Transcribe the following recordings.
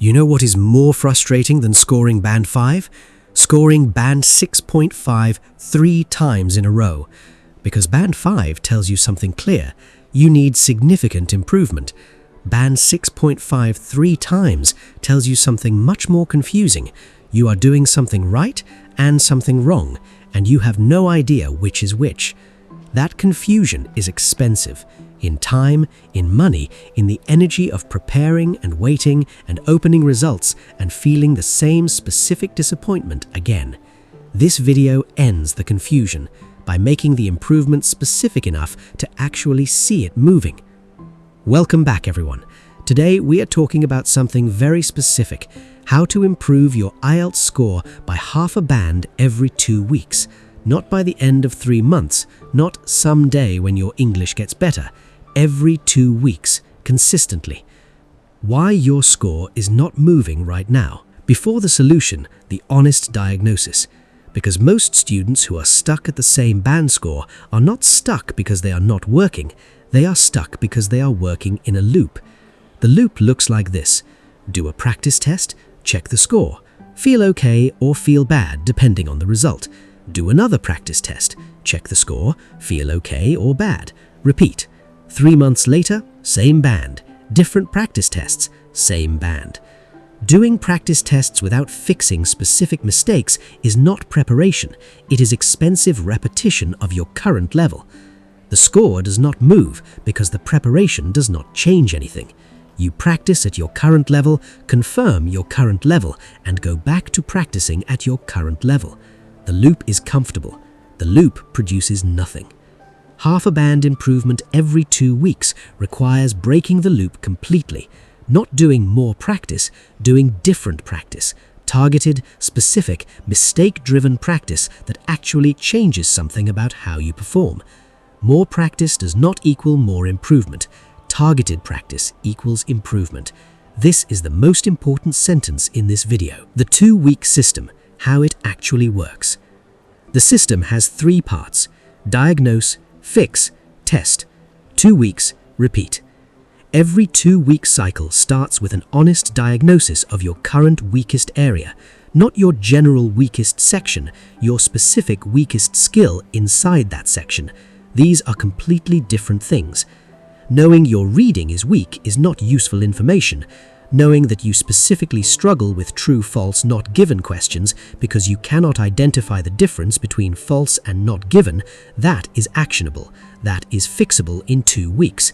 You know what is more frustrating than scoring Band 5? Scoring Band 6.5 3 times in a row. Because Band 5 tells you something clear. You need significant improvement. Band 6.5 3 times tells you something much more confusing. You are doing something right and something wrong, and you have no idea which is which. That confusion is expensive. In time, in money, in the energy of preparing and waiting and opening results and feeling the same specific disappointment again. This video ends the confusion by making the improvement specific enough to actually see it moving. Welcome back, everyone. Today we are talking about something very specific: how to improve your IELTS score by half a band every 2 weeks. Not by the end of 3 months, not someday when your English gets better. Every 2 weeks, consistently. Why your score is not moving right now. Before the solution, the honest diagnosis. Because most students who are stuck at the same band score are not stuck because they are not working. They are stuck because they are working in a loop. The loop looks like this. Do a practice test, check the score. Feel okay or feel bad depending on the result. Do another practice test, check the score, feel okay or bad. Repeat. 3 months later, same band. Different practice tests, same band. Doing practice tests without fixing specific mistakes is not preparation. It is expensive repetition of your current level. The score does not move because the preparation does not change anything. You practice at your current level, confirm your current level, and go back to practicing at your current level. The loop is comfortable. The loop produces nothing. Half a band improvement every 2 weeks requires breaking the loop completely, not doing more practice, doing different practice, targeted, specific, mistake-driven practice that actually changes something about how you perform. More practice does not equal more improvement. Targeted practice equals improvement. This is the most important sentence in this video. The 2-week system, how it actually works. The system has 3 parts: diagnose, fix, test. 2 weeks, repeat. Every 2-week cycle starts with an honest diagnosis of your current weakest area, not your general weakest section, your specific weakest skill inside that section. These are completely different things. Knowing your reading is weak is not useful information. Knowing that you specifically struggle with true, false, not given questions because you cannot identify the difference between false and not given, that is actionable. That is fixable in 2 weeks.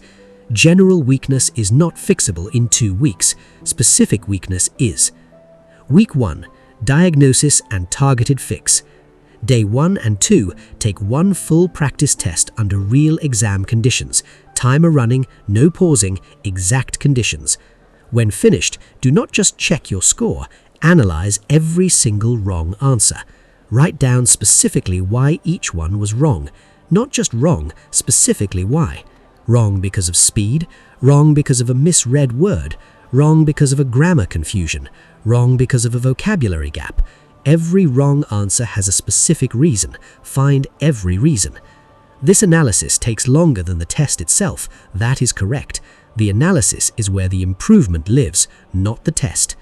General weakness is not fixable in 2 weeks. Specific weakness is. Week 1. Diagnosis and targeted fix. Day 1 and 2, take 1 full practice test under real exam conditions. Timer running, no pausing, exact conditions. When finished, do not just check your score, analyze every single wrong answer. Write down specifically why each one was wrong. Not just wrong, specifically why. Wrong because of speed, wrong because of a misread word, wrong because of a grammar confusion, wrong because of a vocabulary gap. Every wrong answer has a specific reason. Find every reason. This analysis takes longer than the test itself. That is correct. The analysis is where the improvement lives, not the test.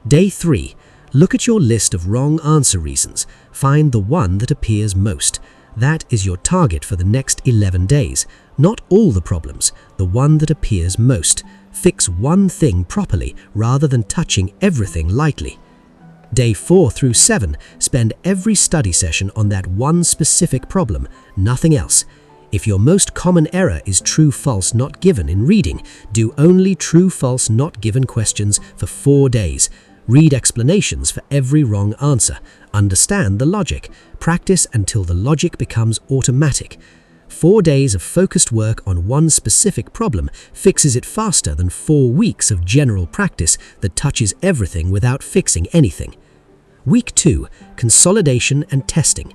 Day 3. Look at your list of wrong answer reasons. Find the one that appears most. That is your target for the next 11 days. Not all the problems, the one that appears most. Fix one thing properly rather than touching everything lightly. Day 4 through 7, spend every study session on that one specific problem, nothing else. If your most common error is true, false, not given in reading, do only true, false, not given questions for 4 days. Read explanations for every wrong answer. Understand the logic. Practice until the logic becomes automatic. 4 days of focused work on one specific problem fixes it faster than 4 weeks of general practice that touches everything without fixing anything. Week 2, consolidation and testing.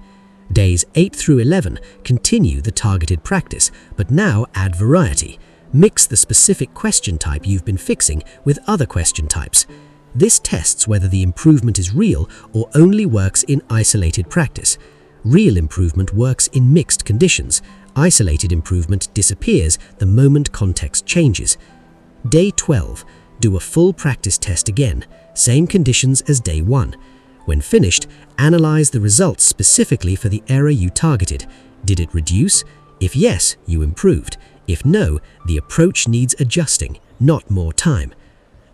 Days 8 through 11 continue the targeted practice, but now add variety. Mix the specific question type you've been fixing with other question types. This tests whether the improvement is real or only works in isolated practice. Real improvement works in mixed conditions. Isolated improvement disappears the moment context changes. Day 12. Do a full practice test again, same conditions as day 1. When finished, analyze the results specifically for the error you targeted. Did it reduce? If yes, you improved. If no, the approach needs adjusting, not more time.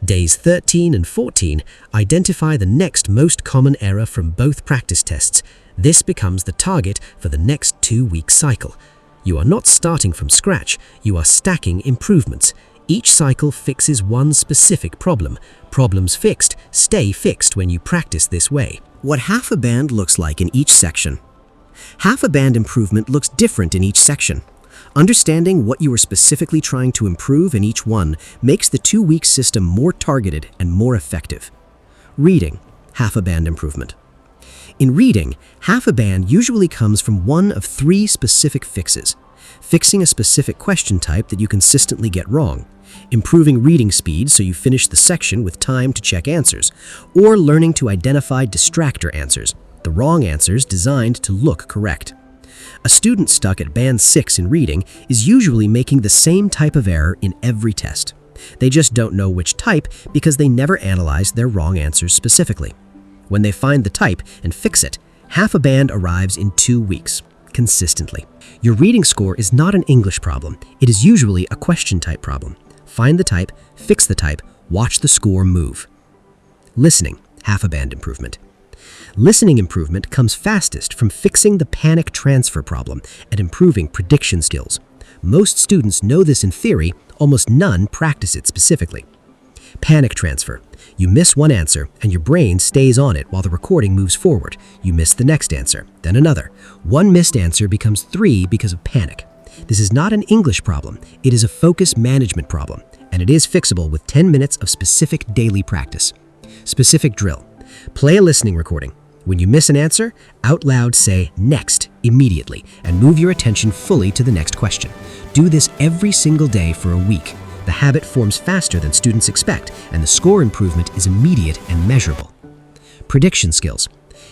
Days 13 and 14 identify the next most common error from both practice tests. This becomes the target for the next 2-week cycle. You are not starting from scratch, you are stacking improvements. Each cycle fixes one specific problem. Problems fixed stay fixed when you practice this way. What half a band looks like in each section. Half a band improvement looks different in each section. Understanding what you are specifically trying to improve in each one makes the 2-week system more targeted and more effective. Reading, half a band improvement. In reading, half a band usually comes from one of 3 specific fixes. Fixing a specific question type that you consistently get wrong, improving reading speed so you finish the section with time to check answers, or learning to identify distractor answers, the wrong answers designed to look correct. A student stuck at band 6 in reading is usually making the same type of error in every test. They just don't know which type because they never analyzed their wrong answers specifically. When they find the type and fix it, half a band arrives in 2 weeks, consistently. Your reading score is not an English problem. It is usually a question type problem. Find the type, fix the type, watch the score move. Listening, half a band improvement. Listening improvement comes fastest from fixing the panic transfer problem and improving prediction skills. Most students know this in theory, almost none practice it specifically. Panic transfer. You miss one answer and your brain stays on it while the recording moves forward. You miss the next answer, then another. One missed answer becomes 3 because of panic. This is not an English problem, it is a focus management problem, and it is fixable with 10 minutes of specific daily practice. Specific drill. Play a listening recording. When you miss an answer, out loud say "next" immediately and move your attention fully to the next question. Do this every single day for a week. The habit forms faster than students expect, and the score improvement is immediate and measurable. Prediction skills.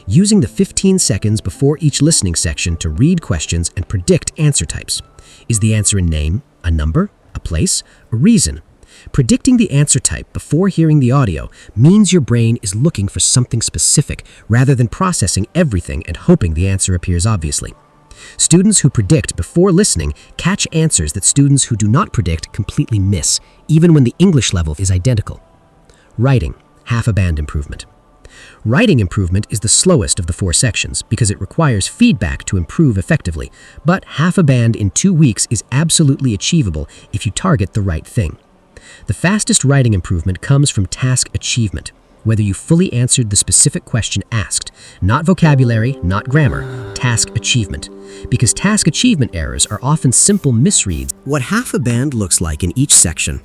Using the 15 seconds before each listening section to read questions and predict answer types. Is the answer a name, a number, a place, a reason? Predicting the answer type before hearing the audio means your brain is looking for something specific rather than processing everything and hoping the answer appears obviously. Students who predict before listening catch answers that students who do not predict completely miss, even when the English level is identical. Writing, half a band improvement. Writing improvement is the slowest of the 4 sections because it requires feedback to improve effectively, but half a band in 2 weeks is absolutely achievable if you target the right thing. The fastest writing improvement comes from task achievement, whether you fully answered the specific question asked, not vocabulary, not grammar, task achievement. Because task achievement errors are often simple misreads. What half a band looks like in each section.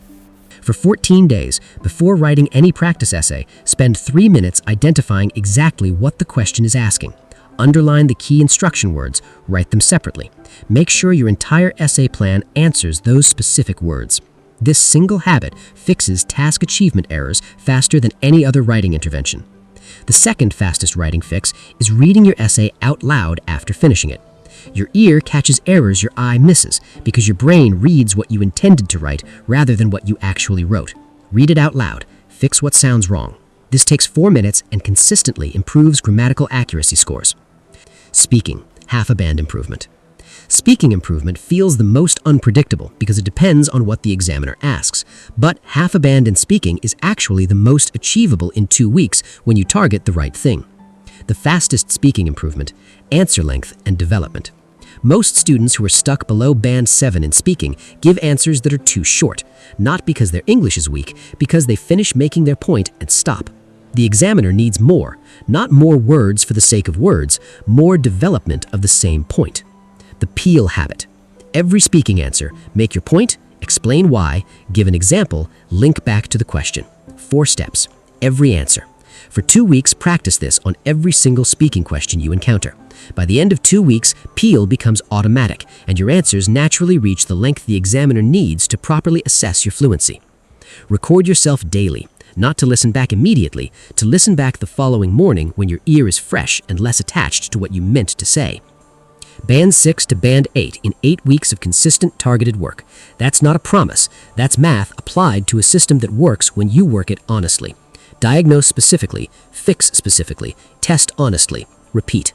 For 14 days, before writing any practice essay, spend 3 minutes identifying exactly what the question is asking. Underline the key instruction words, write them separately. Make sure your entire essay plan answers those specific words. This single habit fixes task achievement errors faster than any other writing intervention. The second fastest writing fix is reading your essay out loud after finishing it. Your ear catches errors your eye misses because your brain reads what you intended to write rather than what you actually wrote. Read it out loud. Fix what sounds wrong. This takes 4 minutes and consistently improves grammatical accuracy scores. Speaking, half a band improvement. Speaking improvement feels the most unpredictable because it depends on what the examiner asks, but half a band in speaking is actually the most achievable in 2 weeks when you target the right thing. The fastest speaking improvement, answer length and development. Most students who are stuck below band 7 in speaking give answers that are too short, not because their English is weak, because they finish making their point and stop. The examiner needs more, not more words for the sake of words, more development of the same point. The peel habit. Every speaking answer, make your point, explain why, give an example, link back to the question. 4 steps. Every answer. For 2 weeks, practice this on every single speaking question you encounter. By the end of 2 weeks, peel becomes automatic, and your answers naturally reach the length the examiner needs to properly assess your fluency. Record yourself daily, not to listen back immediately, to listen back the following morning when your ear is fresh and less attached to what you meant to say. Band 6 to Band 8 in 8 weeks of consistent targeted work. That's not a promise. That's math applied to a system that works when you work it honestly. Diagnose specifically, fix specifically, test honestly, repeat.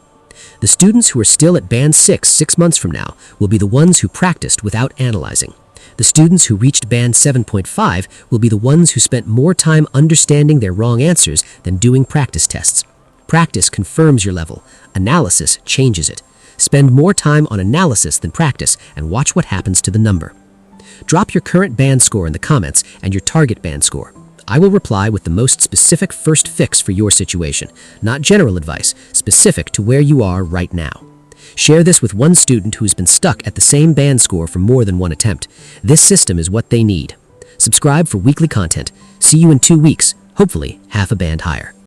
The students who are still at Band 6 months from now will be the ones who practiced without analyzing. The students who reached Band 7.5 will be the ones who spent more time understanding their wrong answers than doing practice tests. Practice confirms your level. Analysis changes it. Spend more time on analysis than practice and watch what happens to the number. Drop your current band score in the comments and your target band score. I will reply with the most specific first fix for your situation, not general advice, specific to where you are right now. Share this with one student who's been stuck at the same band score for more than one attempt. This system is what they need. Subscribe for weekly content. See you in 2 weeks, hopefully half a band higher.